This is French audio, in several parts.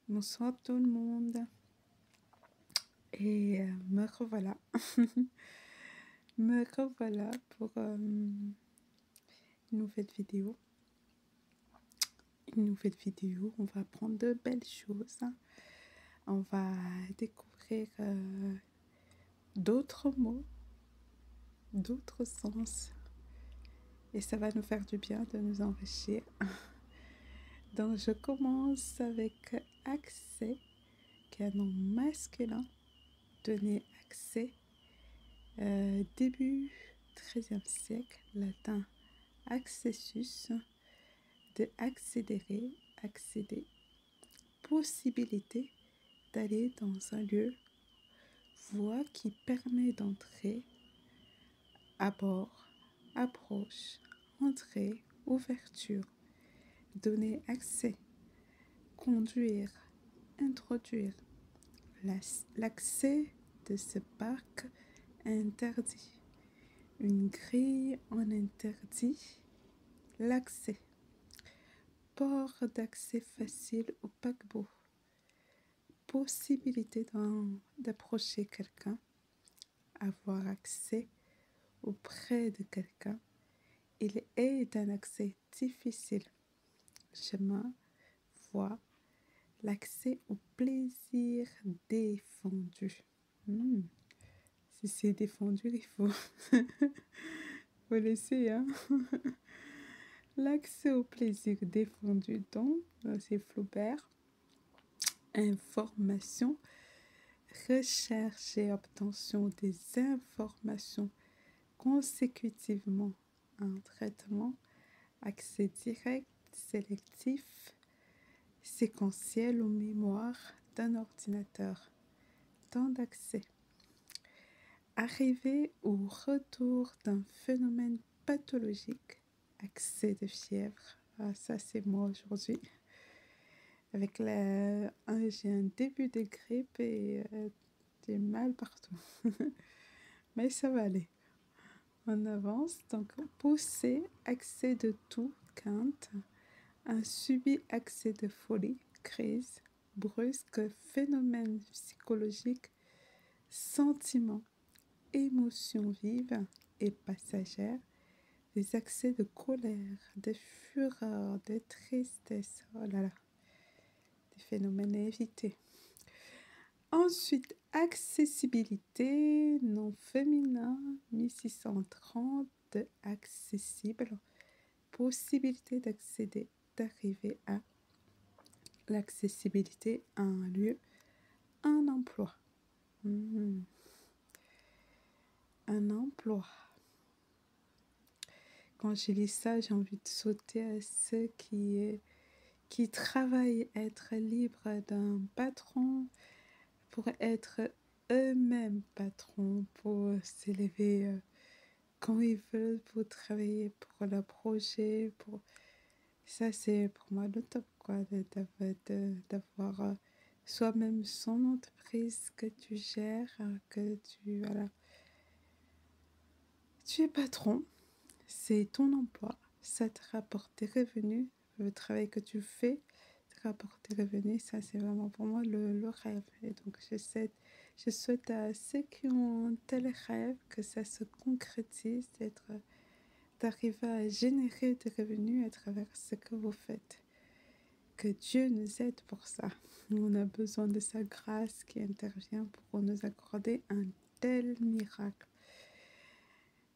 Bonsoir tout le monde. Et me revoilà. Me revoilà pour une nouvelle vidéo. Une nouvelle vidéo. On va apprendre de belles choses. On va découvrir d'autres mots, d'autres sens. Et ça va nous faire du bien de nous enrichir. Donc je commence avec accès, qui est un nom masculin. Donner accès. Début XIIIe siècle, latin accessus, de accélérer, accéder, possibilité d'aller dans un lieu, voie qui permet d'entrer, abord, approche, entrée, ouverture, donner accès, conduire, introduire. L'accès de ce parc interdit. Une grille en interdit l'accès. Port d'accès facile au paquebot. Possibilité d'approcher quelqu'un. Avoir accès auprès de quelqu'un. Il est un accès difficile. Chemin, voie. L'accès au plaisir défendu. Si c'est défendu, il faut, faut laisser, hein. L'accès au plaisir défendu, donc, c'est Flaubert. Information, recherche et obtention des informations consécutivement à un traitement, accès direct, sélectif, séquentiel aux mémoires d'un ordinateur. Temps d'accès. Arrivée ou retour d'un phénomène pathologique, accès de fièvre. Ah, ça c'est moi aujourd'hui. Avec j'ai un début de grippe et j'ai mal partout. Mais ça va aller. On avance. Donc, poussée, accès de tout, quinte. Un subit accès de folie, crise. Brusque, phénomène psychologique. Sentiment, émotion vive et passagère. Des accès de colère, de fureur, de tristesse. Oh là là. Des phénomènes à éviter. Ensuite, accessibilité, nom féminin, 1630, accessible, possibilité d'accéder, d'arriver à l'accessibilité à un lieu, un emploi. Un emploi. Quand je lis ça, j'ai envie de sauter à ceux qui travaillent, être libres d'un patron, pour être eux-mêmes patrons, pour s'élever quand ils veulent, pour travailler pour leur projet. Ça, c'est pour moi le top, quoi, d'avoir soi-même son entreprise que tu gères, voilà. Tu es patron, c'est ton emploi, ça te rapporte des revenus, le travail que tu fais te rapporte des revenus, ça c'est vraiment pour moi le rêve. Et donc je souhaite à ceux qui ont un tel rêve que ça se concrétise, d'arriver à générer des revenus à travers ce que vous faites. Que Dieu nous aide pour ça. On a besoin de sa grâce qui intervient pour nous accorder un tel miracle.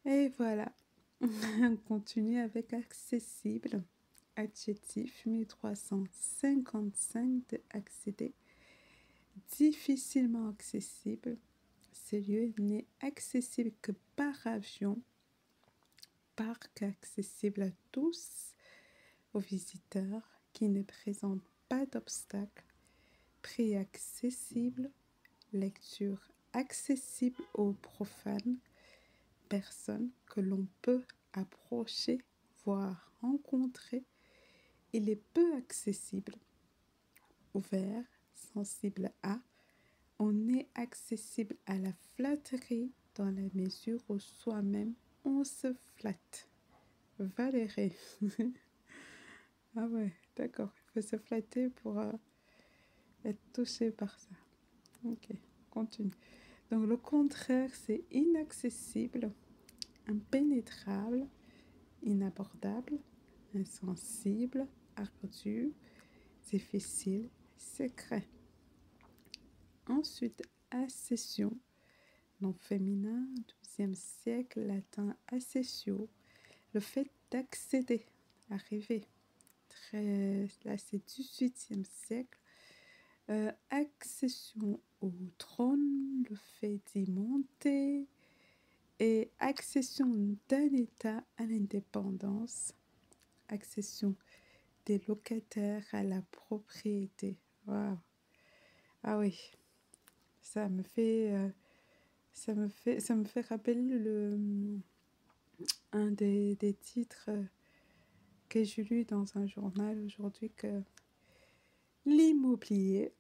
Et voilà. On continue avec accessible. Adjectif 1355 de accéder. Difficilement accessible. Ce lieu n'est accessible que par avion. Parc accessible à tous, aux visiteurs qui ne présentent pas d'obstacles. Prix accessible. Lecture accessible aux profanes. Personnes que l'on peut approcher, voire rencontrer. Il est peu accessible, ouvert, sensible à. On est accessible à la flatterie dans la mesure où soi-même on se flatte. Valérie. Ah ouais, d'accord. Il faut se flatter pour être touché par ça. Ok, continue. Donc le contraire, c'est inaccessible, impénétrable, inabordable, insensible, ardu, difficile, secret. Ensuite, accession, nom féminin, 12e siècle, latin accessio, le fait d'accéder, arriver. Là, c'est 18e siècle. Accession au trône, le fait d'y monter, et accession d'un État à l'indépendance, accession des locataires à la propriété. Waouh! Ah oui, ça me fait, ça me fait rappeler un des titres que j'ai lu dans un journal aujourd'hui, que l'immobilier,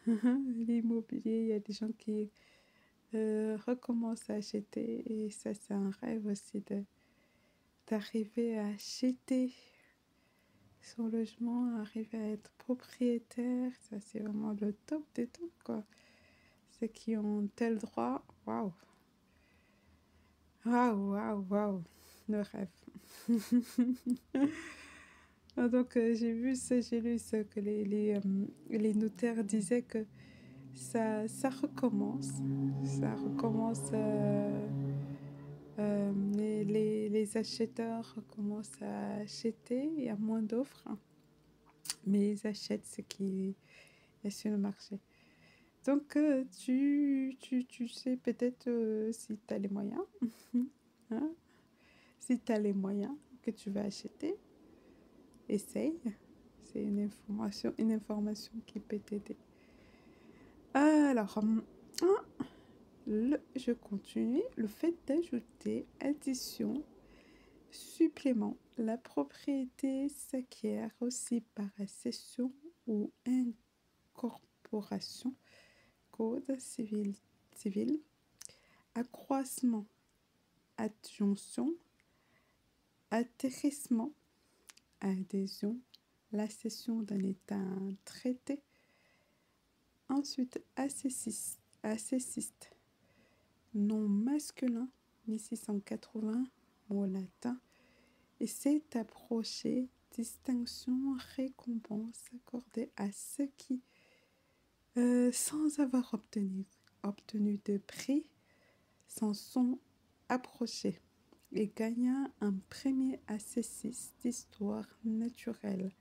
l'immobilier, il y a des gens qui recommencent à acheter, et ça c'est un rêve aussi d'arriver à acheter son logement, arriver à être propriétaire. Ça c'est vraiment le top des tops, quoi. Ceux qui ont tel droit, waouh, waouh, waouh, waouh, le rêve. Donc j'ai lu ça, que les notaires disaient que ça recommence, ça recommence, les acheteurs commencent à acheter, il y a moins d'offres, mais ils achètent ce qui est sur le marché. Donc tu sais peut-être, si tu as les moyens, hein, si tu as les moyens que tu vas acheter, essaye. C'est une information qui peut t'aider. Alors, je continue. Le fait d'ajouter, addition, supplément. La propriété s'acquiert aussi par accession ou incorporation. Code civil. Accroissement, adjonction, atterrissement, adhésion, la cession d'un état à un traité. Ensuite, accessiste, nom masculin, 1680, mot latin, et c'est approché, distinction, récompense accordée à ceux qui, sans avoir obtenu de prix, s'en sont approchés, et gagna un premier accessiste d'histoire naturelle,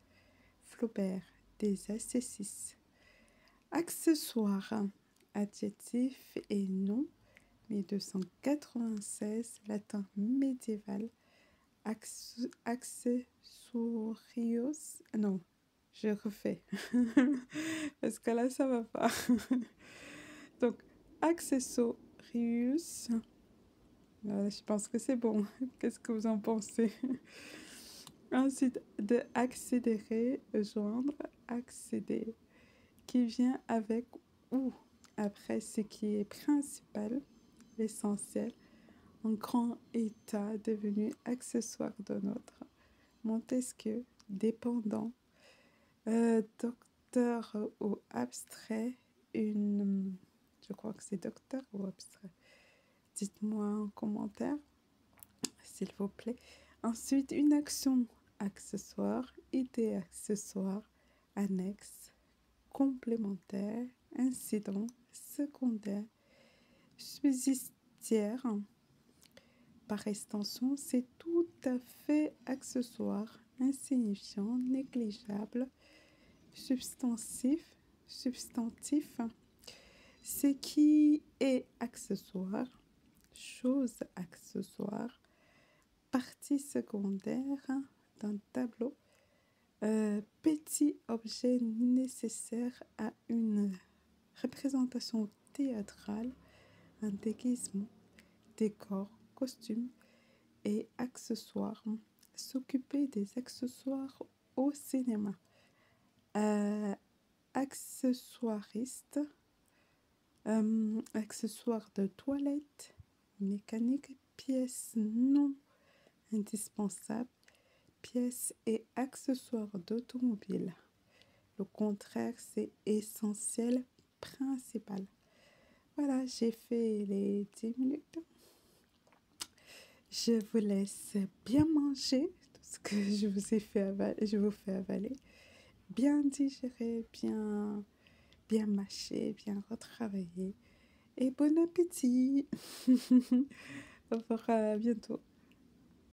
Flaubert, des accessis. Accessoire, adjectif et nom, 1296, latin médiéval, accessorius, non, je refais, parce que là, ça va pas. Donc, accessorius, je pense que c'est bon. Qu'est-ce que vous en pensez? Ensuite, de accélérer, joindre, accéder, qui vient avec ou après ce qui est principal, l'essentiel, un grand état devenu accessoire d'un autre. Montesquieu, dépendant, docteur ou abstrait, je crois que c'est docteur ou abstrait. Dites-moi en commentaire, s'il vous plaît. Ensuite, une action accessoire, idée accessoire, annexe, complémentaire, incident, secondaire, subsidiaire. Par extension, c'est tout à fait accessoire, insignifiant, négligeable, substantif, ce qui est accessoire, chose accessoire, partie secondaire d'un tableau, petit objet nécessaire à une représentation théâtrale, un déguisement, décor, costume et accessoires. S'occuper des accessoires au cinéma. Accessoiriste, accessoires de toilette, mécanique, pièces non indispensables, pièces et accessoires d'automobile. Le contraire, c'est essentiel, principal. Voilà, j'ai fait les 10 minutes. Je vous laisse bien manger tout ce que je vous ai fait avaler, je vous fais avaler. Bien digérer, bien mâcher, bien retravailler. Et bon appétit. Au revoir, à bientôt.